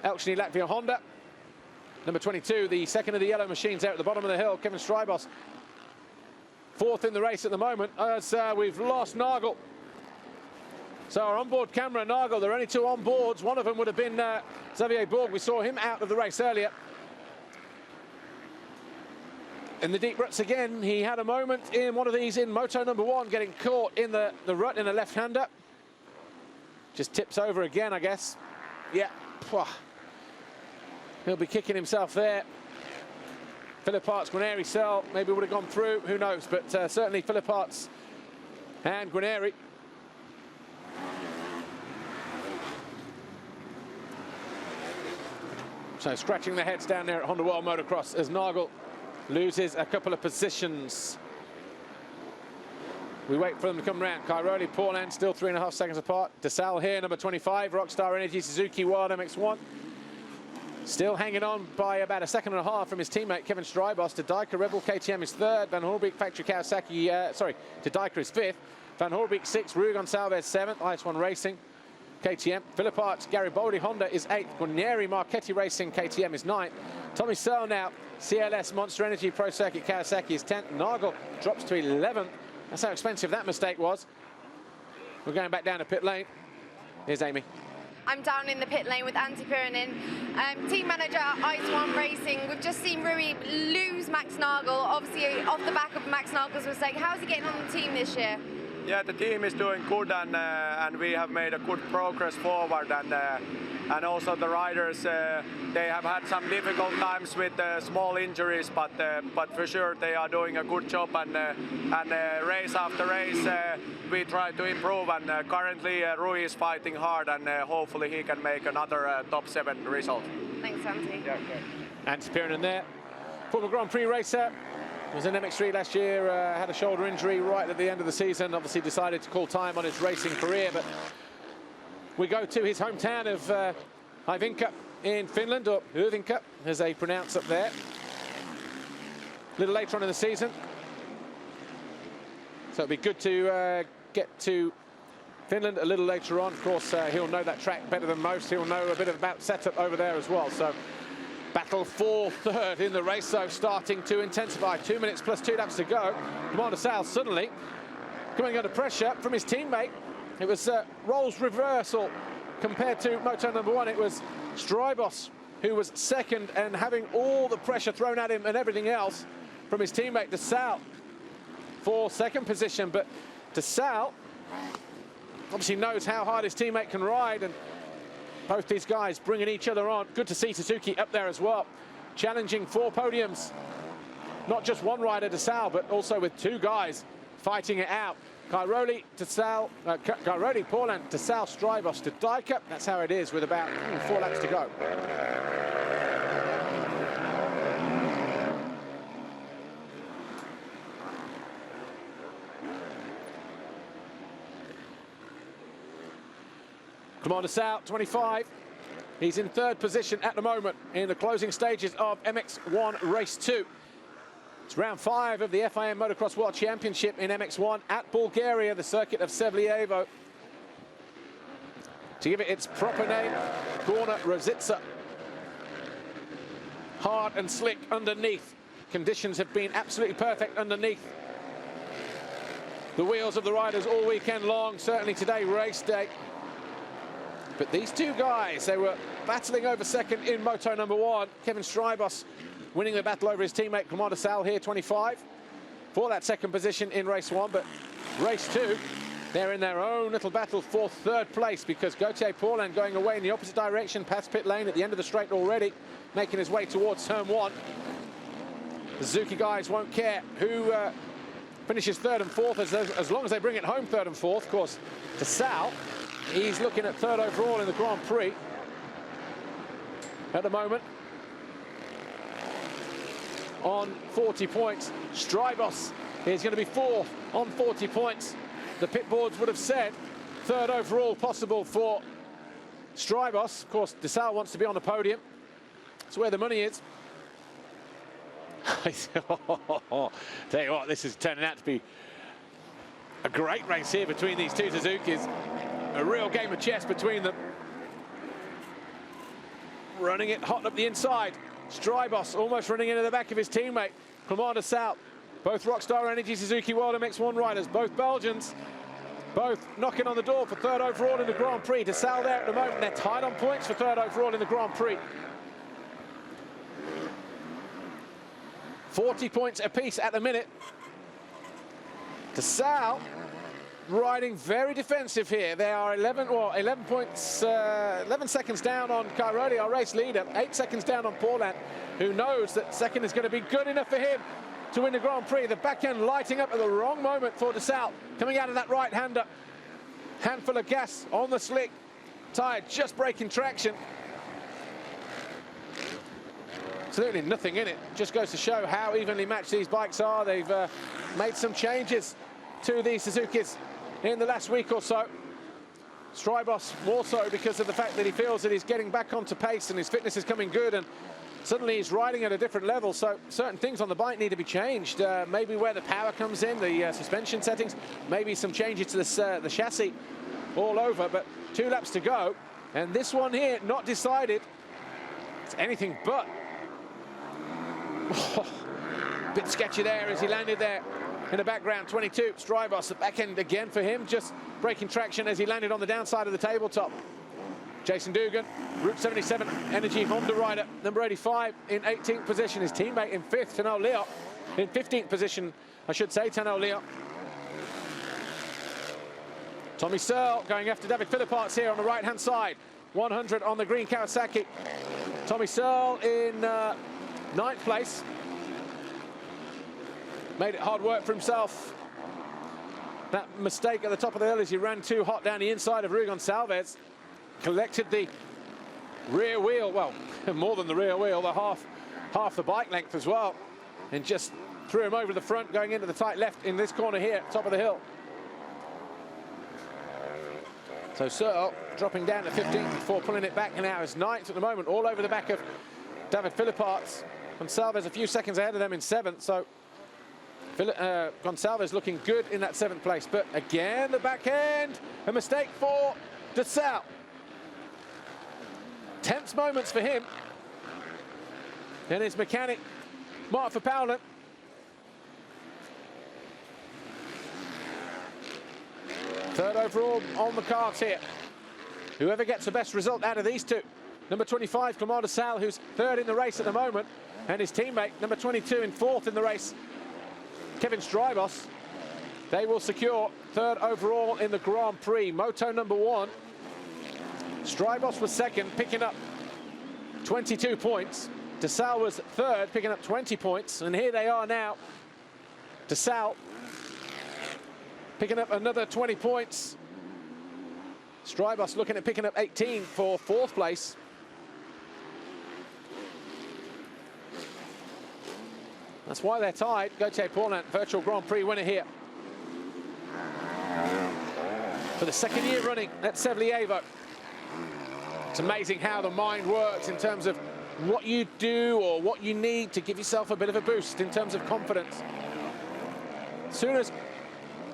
Elksny Latvia Honda. Number 22, the second of the yellow machines there at the bottom of the hill, Kevin Strybos. 4th in the race at the moment as we've lost Nagel. So our onboard camera, Nagel, there are only 2 onboards. One of them would have been Xavier Borg. We saw him out of the race earlier. In the deep ruts again, he had a moment in one of these in moto number 1, getting caught in the rut in a left-hander. Just tips over again, I guess. Yeah. He'll be kicking himself there. Philip Art's Guarneri cell maybe would have gone through, who knows, but certainly Philip Art's and Guarneri. So scratching their heads down there at Honda World Motocross as Nagel loses a couple of positions. We wait for them to come round. Cairoli, Paulin still 3.5 seconds apart. Dessau here, number 25, Rockstar Energy Suzuki Wild MX1. Still hanging on by about 1.5 seconds from his teammate Kevin Strybos. To Dijker, Red Bull KTM is 3rd. Van Hoorbeek, Factory Kawasaki, to Dijker is 5th. Van Hoorbeek 6th, Rui Gonçalves 7th, IS1 Racing KTM. Philip Arts, Garibaldi Honda is 8th. Guarneri Marchetti Racing KTM is 9th. Tommy Searle now, CLS Monster Energy Pro Circuit Kawasaki is 10th. Nagel drops to 11th. That's how expensive that mistake was. We're going back down to pit lane. Here's Amy. I'm down in the pit lane with Antti Pyörinen, team manager at IS1 Racing. We've just seen Rui lose Max Nagel, obviously off the back of Max Nagel's mistake. How's he getting on the team this year? Yeah, the team is doing good, and we have made a good progress forward, and also the riders, they have had some difficult times with small injuries, but for sure they are doing a good job, and race after race we try to improve, and currently Rui is fighting hard, and hopefully he can make another top 7 result. Thanks, Antti. Yeah, okay. Antti Pyörinen there, former Grand Prix racer. Was in MX3 last year, had a shoulder injury right at the end of the season, obviously decided to call time on his racing career, but we go to his hometown of Hyvinkää in Finland, or Hyvinkää as they pronounce up there. A little later on in the season. So it'll be good to get to Finland a little later on. Of course, he'll know that track better than most. He'll know a bit about setup over there as well. So battle for 3rd in the race, so starting to intensify. 2 minutes plus 2 laps to go. Commander Sal suddenly coming under pressure from his teammate. It was roles reversal compared to moto number 1. It was Strybos who was 2nd and having all the pressure thrown at him and everything else from his teammate Dessau for 2nd position. But Dessau obviously knows how hard his teammate can ride, and both these guys bringing each other on. Good to see Suzuki up there as well, challenging for podiums. Not just one rider, Dessau, but also with 2 guys fighting it out. Cairoli, Cairoli, Paulan, Desal, Strybos to Dijker. That's how it is with about 4 laps to go. Commander Sal, 25. He's in 3rd position at the moment in the closing stages of MX1 Race 2. It's round 5 of the FIM Motocross World Championship in MX1 at Bulgaria, the circuit of Sevlievo. To give it its proper name, Gorna Rositsa. Hard and slick underneath. Conditions have been absolutely perfect underneath the wheels of the riders all weekend long, certainly today, race day. But these two guys, they were battling over second in Moto number 1. Kevin Strybos winning the battle over his teammate Commander Sal here, 25, for that 2nd position in race 1. But race 2, they're in their own little battle for 3rd place, because Gauthier Paulin going away in the opposite direction, past pit lane at the end of the straight already, making his way towards turn 1. The Suzuki guys won't care who finishes 3rd and 4th, as long as they bring it home 3rd and 4th. Of course, to Sal, he's looking at 3rd overall in the Grand Prix at the moment on 40 points. Strybos is going to be 4th on 40 points. The pit boards would have said 3rd overall possible for Strybos. Of course, Desal wants to be on the podium. That's where the money is. Tell you what, this is turning out to be a great race here between these two Suzukis. A real game of chess between them. Running it hot up the inside. Strybos almost running into the back of his teammate, Commander Sal. Both Rockstar Energy Suzuki World MX1 riders, both Belgians, both knocking on the door for 3rd overall in the Grand Prix. Desal there at the moment, they're tied on points for 3rd overall in the Grand Prix. 40 points apiece at the minute. Desal riding very defensive here. They are 11 seconds down on Cairoli, our race leader, 8 seconds down on Paulin, who knows that 2nd is going to be good enough for him to win the Grand Prix. The back end lighting up at the wrong moment for Desal, coming out of that right-hander. Handful of gas on the slick, tyre just breaking traction. Absolutely nothing in it. Just goes to show how evenly matched these bikes are. They've made some changes to the Suzukis in the last week or so. Strybos more so because of the fact that he feels that he's getting back onto pace and his fitness is coming good, and suddenly he's riding at a different level. So certain things on the bike need to be changed. Maybe where the power comes in, the suspension settings, maybe some changes to this, the chassis all over. But 2 laps to go, and this one here not decided. It's anything but. Bit sketchy there as he landed there. In the background, 22, Strybos, the back end again for him, just breaking traction as he landed on the downside of the tabletop. Jason Dugan, Route 77 Energy Honda rider, number 85 in 18th position. His teammate in 5th, Tano Leot, in 15th position, I should say, Tano Leot. Tommy Searle going after David Philipparts here on the right-hand side. 100 on the green Kawasaki. Tommy Searle in 9th place. Made it hard work for himself. That mistake at the top of the hill as he ran too hot down the inside of Rui Gonçalves. Collected the rear wheel, well, more than the rear wheel, the half the bike length as well. And just threw him over the front, going into the tight left in this corner here, top of the hill. So Searle dropping down to 15th before pulling it back, and now is 9th at the moment, all over the back of David Philipparts. Gonçalves a few seconds ahead of them in 7th, so Gonçalves looking good in that 7th place. But again, the back end, a mistake for Desal. Tense moments for him. And his mechanic, Mark Verpaulen. Third overall on the cards here. Whoever gets the best result out of these two. Number 25, Commander Sal, who's 3rd in the race at the moment, and his teammate, number 22, in 4th in the race, Kevin Strybos. They will secure 3rd overall in the Grand Prix. Moto number 1. Strybos was 2nd, picking up 22 points. Desal was 3rd, picking up 20 points. And here they are now. Desal picking up another 20 points. Strybos looking at picking up 18 for 4th place. That's why they're tied. Gauthier Paulin, virtual Grand Prix winner here. For the 2nd year running at Sevlievo. It's amazing how the mind works in terms of what you do or what you need to give yourself a bit of a boost in terms of confidence. As soon as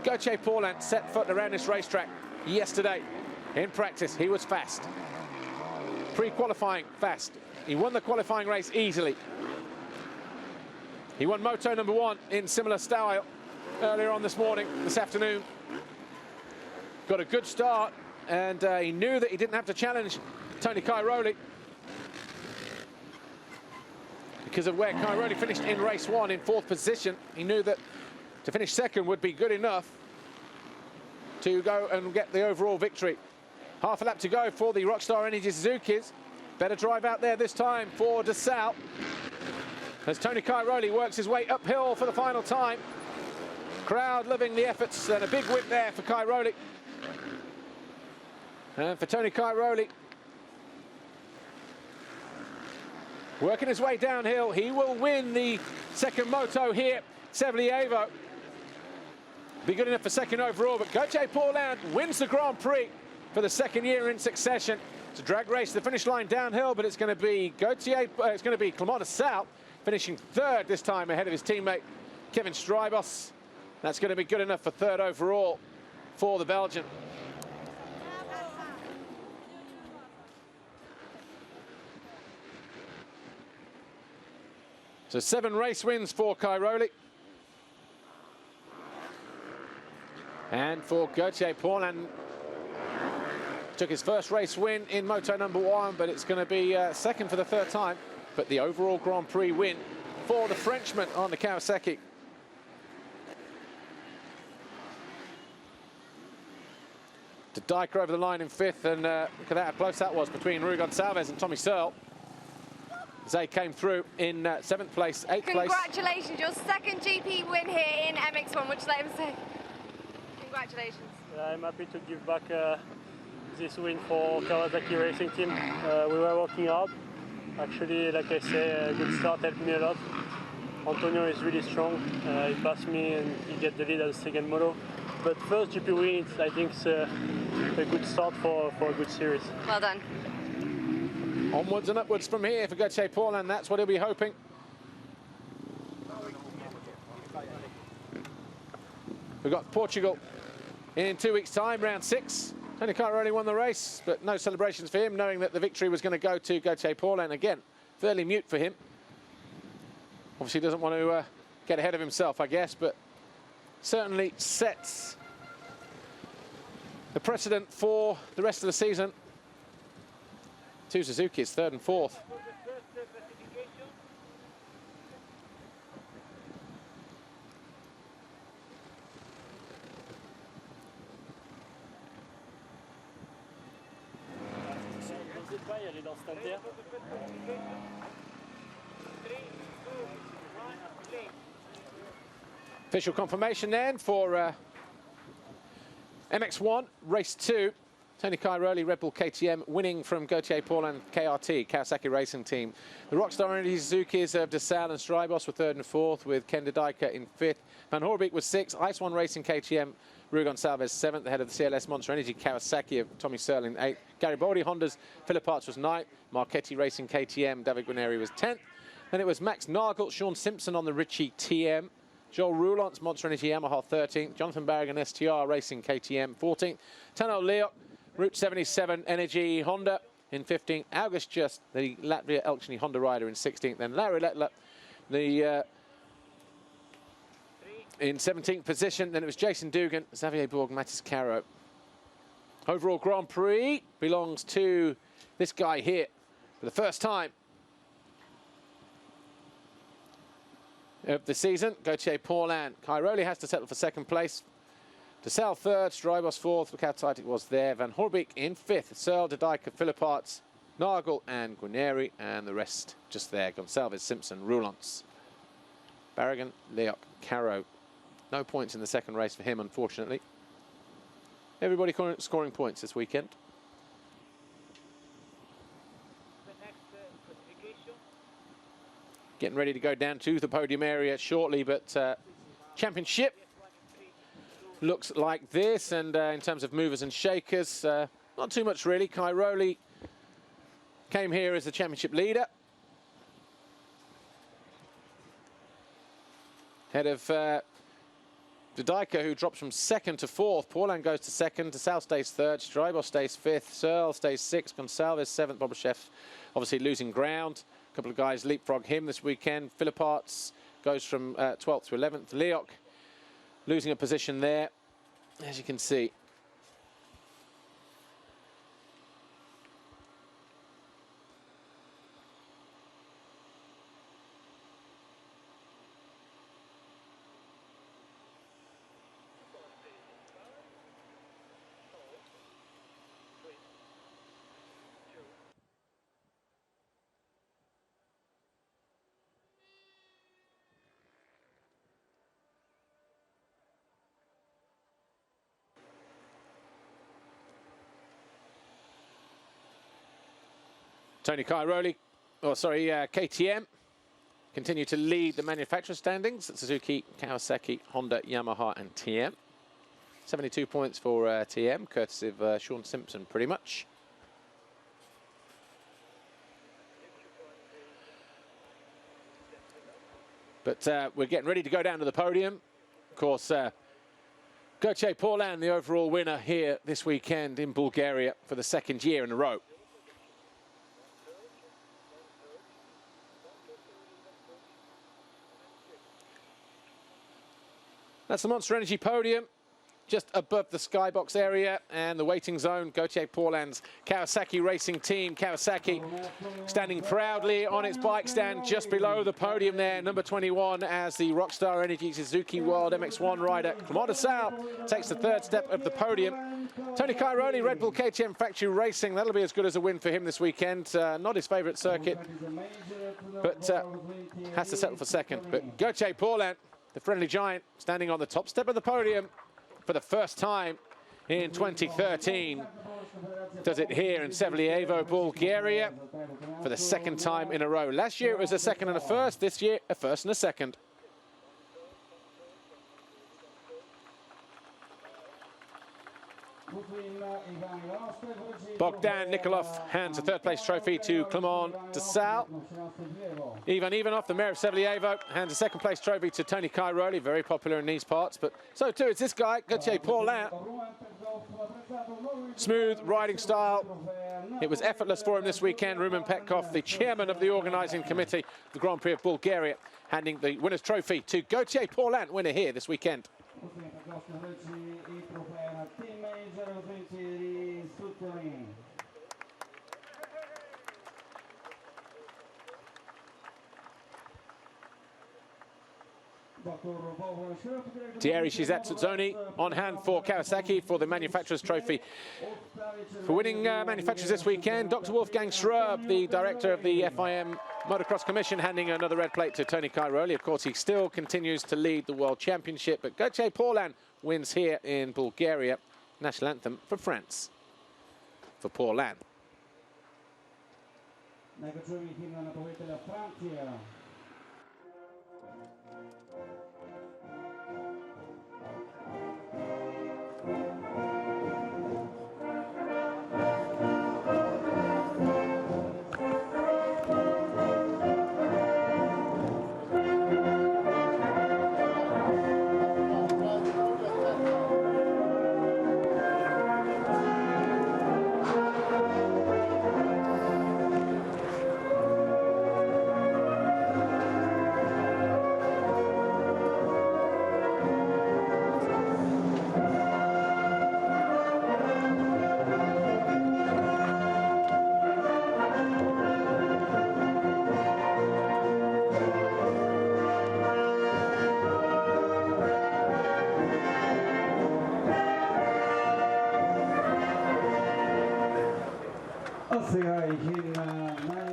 Gauthier Paulin set foot around this racetrack yesterday in practice, he was fast. Pre-qualifying, fast. He won the qualifying race easily. He won Moto number 1 in similar style earlier on this afternoon. Got a good start, and he knew that he didn't have to challenge Tony Cairoli because of where Cairoli finished in race 1 in 4th position. He knew that to finish 2nd would be good enough to go and get the overall victory. Half a lap to go for the Rockstar Energy Suzukis. Better drive out there this time for De Sal, as Tony Cairoli works his way uphill for the final time. Crowd loving the efforts, and a big win there for Cairoli. And for Tony Cairoli, working his way downhill, he will win the 2nd moto here, Sevlievo. Be good enough for 2nd overall, but Gauthier Paulin wins the Grand Prix for the 2nd year in succession. It's a drag race to the finish line downhill, but it's going to be Clément De Sal finishing 3rd this time ahead of his teammate Kevin Strybos. That's going to be good enough for 3rd overall for the Belgian. So 7 race wins for Cairoli. And for Gauthier Paulin, took his first race win in Moto number 1, but it's going to be 2nd for the 3rd time. But the overall Grand Prix win for the Frenchman on the Kawasaki. De Dijker over the line in 5th, and look at that, how close that was between Rui Gonçalves and Tommy Searle. They came through in 7th place, 8th place. Congratulations, your 2nd GP win here in MX1, which let him say. Congratulations. I'm happy to give back this win for Kawasaki Racing Team. We were working hard. Actually, like I say, a good start helped me a lot. Antonio is really strong. He passed me and he get the lead at the 2nd moto. But first GP win, I think it's a good start for a good series. Well done. Onwards and upwards from here for Gauthier Paulin, and that's what he'll be hoping. We've got Portugal in 2 weeks' time, round 6. Tony Cairoli won the race, but no celebrations for him, knowing that the victory was going to go to Gauthier Paulin. Again, fairly mute for him. Obviously doesn't want to get ahead of himself, I guess, but certainly sets the precedent for the rest of the season. 2 Suzukis, 3rd and 4th. Official confirmation then for MX1, race 2. Tony Cairoli, Red Bull KTM, winning from Gauthier Paulin, KRT, Kawasaki Racing Team. The Rockstar Energy Suzukis of De Sal and Strybos were 3rd and 4th, with Ken De Dijker in 5th. Van Hoorbeek was 6th. Ice One Racing KTM, Rui Gonçalves 7th, ahead of the CLS Monster Energy Kawasaki of Tommy Searle in 8th. Garibaldi Honda's Philip Arts was 9th. Marchetti Racing KTM, David Guarneri was 10th. Then it was Max Nagel, Sean Simpson on the Ritchie TM. Joel Roulant's Monster Energy Yamaha 13th. Jonathan Barrigan STR Racing KTM 14th. Tano Leok, Route 77 Energy Honda in 15th. August Just, the Latvia Elksny Honda rider in 16th. Then Larry Lettler, the in 17th position. Then it was Jason Dugan, Xavier Borg, Matis Caro. Overall Grand Prix belongs to this guy here for the first time of the season, Gauthier Paulin. Cairoli has to settle for 2nd place. De Sal 3rd, Strybos 4th. Look how tight it was there. Van Hoorbeek in 5th. Searle, De Dijker, Philip Arts, Nagel and Guarneri, and the rest just there. Gonçalves, Simpson, Roulants, Barrigan, Leok, Caro, No points in the second race for him, unfortunately. Everybody scoring points this weekend. Getting ready to go down to the podium area shortly, but championship looks like this. And in terms of movers and shakers, not too much really. Cairoli came here as the championship leader. Head of Dudajka, who drops from second to fourth. Paulin goes to second. Desal stays third. Strybos stays fifth. Searle stays sixth. Gonçalves seventh. Bobryshev obviously losing ground. A couple of guys leapfrog him this weekend. Philipparts goes from 12th to 11th. Leok losing a position there, as you can see. Tony Cairoli, KTM, continue to lead the manufacturer standings. Suzuki, Kawasaki, Honda, Yamaha and TM. 72 points for TM, courtesy of Sean Simpson, pretty much. But we're getting ready to go down to the podium. Of course, Gauthier Paulin, the overall winner here this weekend in Bulgaria for the second year in a row. That's the Monster Energy podium, just above the skybox area and the waiting zone. Gauthier Paulin's Kawasaki racing team. Kawasaki standing proudly on its bike stand just below the podium there. Number 21 as the Rockstar Energy Suzuki World MX1 rider. Clément Desal takes the third step of the podium. Tony Cairoli, Red Bull KTM Factory Racing. That'll be as good as a win for him this weekend. Not his favourite circuit, but has to settle for second. But Gauthier Paulin, the friendly giant, standing on the top step of the podium for the first time in 2013. Does it here in Sevlievo, Bulgaria, for the second time in a row. Last year it was a second and a first. This year, a first and a second. Bogdan Nikolov hands a third-place trophy to Clément Desal. Ivan Ivanov, the mayor of Sevlievo, hands a second-place trophy to Tony Cairoli, very popular in these parts, but so too is this guy, Gauthier Paulin. Smooth riding style. It was effortless for him this weekend. Rumen Petkov, the chairman of the organising committee of the Grand Prix of Bulgaria, handing the winner's trophy to Gauthier Paulin, winner here this weekend. Thierry Chizatzoni on hand for Kawasaki for the Manufacturers Trophy. For winning manufacturers this weekend, Dr. Wolfgang Schröb, the director of the FIM Motocross Commission, handing another red plate to Tony Cairoli. Of course, he still continues to lead the World Championship, but Gauthier Paulin wins here in Bulgaria. National anthem for France, for Paulin.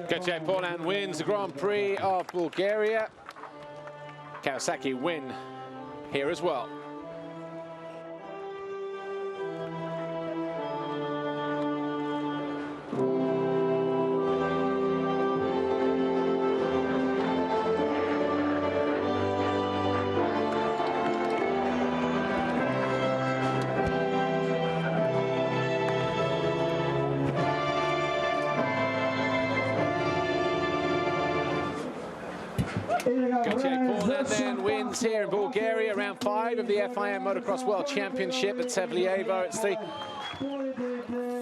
Gauthier Paulin wins the Grand Prix of Bulgaria. Kawasaki win here as well. Poland then wins here in Bulgaria, round 5 of the FIM Motocross World Championship at Sevlievo. It's the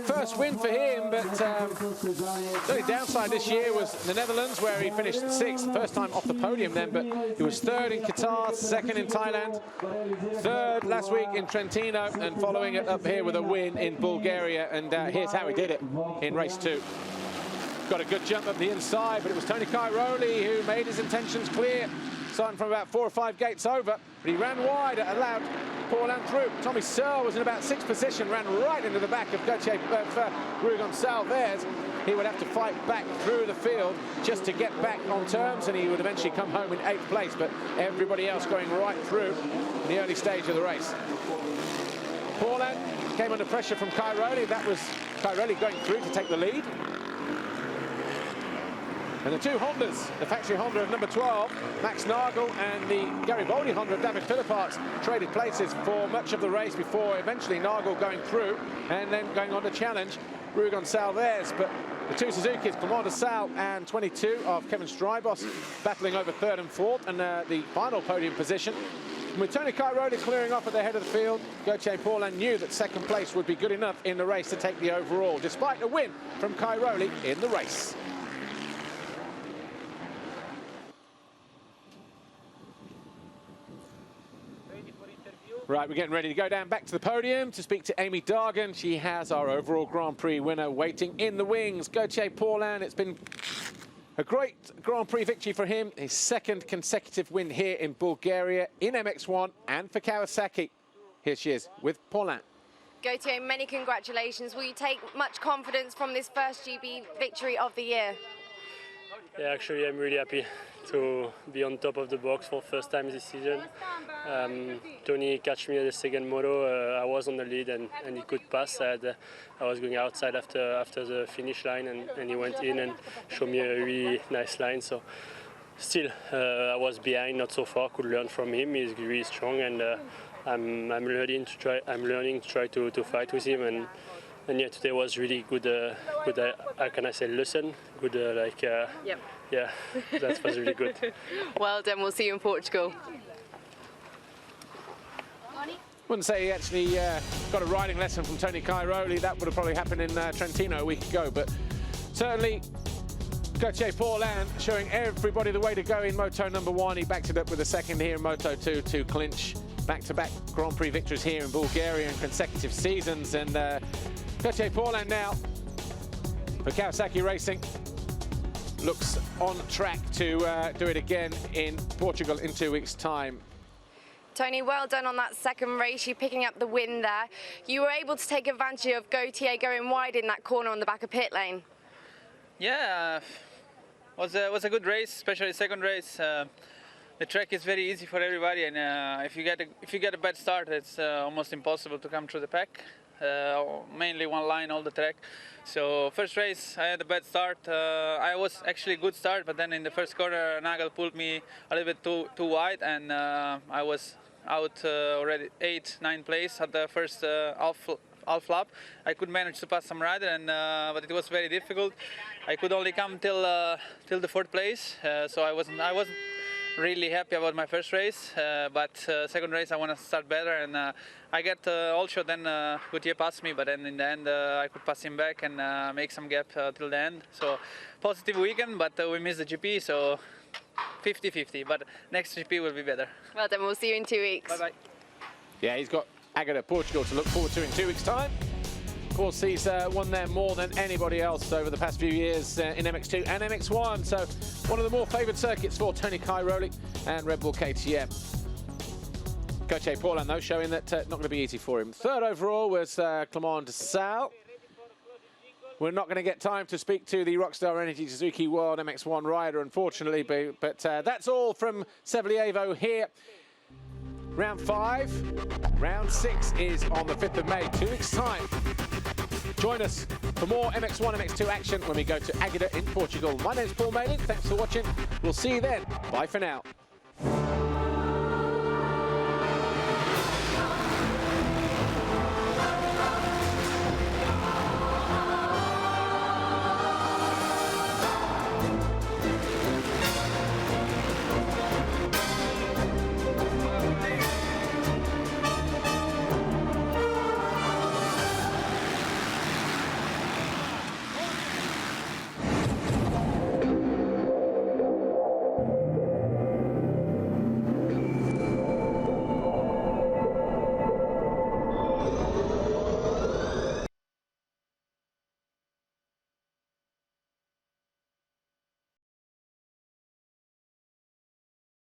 first win for him, but the only downside this year was the Netherlands, where he finished 6th, first time off the podium then, but he was 3rd in Qatar, 2nd in Thailand, 3rd last week in Trentino, and following it up here with a win in Bulgaria. And here's how he did it in race 2. Got a good jump up the inside, but it was Tony Cairoli who made his intentions clear, starting from about 4 or 5 gates over, but he ran wide, allowed Paulin through. Tommy Searle was in about 6th position, ran right into the back of Rui Gonçalves. He would have to fight back through the field just to get back on terms, and he would eventually come home in 8th place, but everybody else going right through in the early stage of the race. Paulin came under pressure from Cairoli. That was Cairoli going through to take the lead. And the two Hondas, the factory Honda of number 12, Max Nagel, and the Garibaldi Honda of David Philipparts, traded places for much of the race before eventually Nagel going through and then going on to challenge Rui Gonçalves. But the two Suzukis, Clement de Sal and 22 of Kevin Strybos, battling over 3rd and 4th, and the final podium position. And with Tony Cairoli clearing off at the head of the field, Gauthier Paulin knew that 2nd place would be good enough in the race to take the overall, despite a win from Cairoli in the race. Right, we're getting ready to go down back to the podium to speak to Amy Dargan. She has our overall Grand Prix winner waiting in the wings, Gauthier Paulin. It's been a great Grand Prix victory for him, his 2nd consecutive win here in Bulgaria in MX1 and for Kawasaki. Here she is with Paulin. Gauthier, many congratulations. Will you take much confidence from this first GB victory of the year? Yeah, actually I'm really happy to be on top of the box for the first time this season. Tony catch me at the second moto. I was on the lead and he could pass. I was going outside after the finish line, and he went in and showed me a really nice line. So still I was behind, not so far. Could learn from him. He's really strong, and I'm learning to try to fight with him. And yeah, today was really good. How can I say, lesson? Good, Yep. Yeah, that was really good. Well done. We'll see you in Portugal. Wouldn't say he actually got a riding lesson from Tony Cairoli. That would have probably happened in Trentino a week ago, but certainly Gauthier Paulin showing everybody the way to go in Moto number 1. He backed it up with a 2nd here in Moto 2 to clinch back-to-back Grand Prix victories here in Bulgaria in consecutive seasons. And Gauthier Paulin now for Kawasaki Racing looks on track to do it again in Portugal in 2 weeks' time. Tony, well done on that 2nd race. You picking up the win there. You were able to take advantage of Gauthier going wide in that corner on the back of pit lane. Yeah, was a good race, especially 2nd race. The track is very easy for everybody, and if you get a bad start, it's almost impossible to come through the pack. Mainly one line all the track. So 1st race I had a bad start. I was actually a good start, but then in the 1st corner Nagel pulled me a little bit too wide, and I was out already 8th, 9th place at the first half lap. I could manage to pass some rider, and but it was very difficult. I could only come till the 4th place, so I wasn't really happy about my 1st race, but 2nd race I want to start better, and I got all shot. Then Gauthier passed me, but then in the end I could pass him back and make some gap till the end. So positive weekend, but we missed the GP, so 50-50, but next GP will be better. Well done, we'll see you in 2 weeks. Bye-bye. Yeah, he's got Agata, Portugal to look forward to in 2 weeks' time. Of course, he's won there more than anybody else over the past few years in MX2 and MX1. So one of the more favoured circuits for Tony Cairoli and Red Bull KTM. Gauthier Paulin, though, showing that not going to be easy for him. 3rd overall was Clement de Sal. We're not going to get time to speak to the Rockstar Energy Suzuki World MX1 rider, unfortunately, but that's all from Sevlievo here round 5. Round 6 is on the 5th of May, 2 weeks' time. Join us for more MX1, MX2 action when we go to Águeda in Portugal. My name's Paul Malin. Thanks for watching. We'll see you then. Bye for now.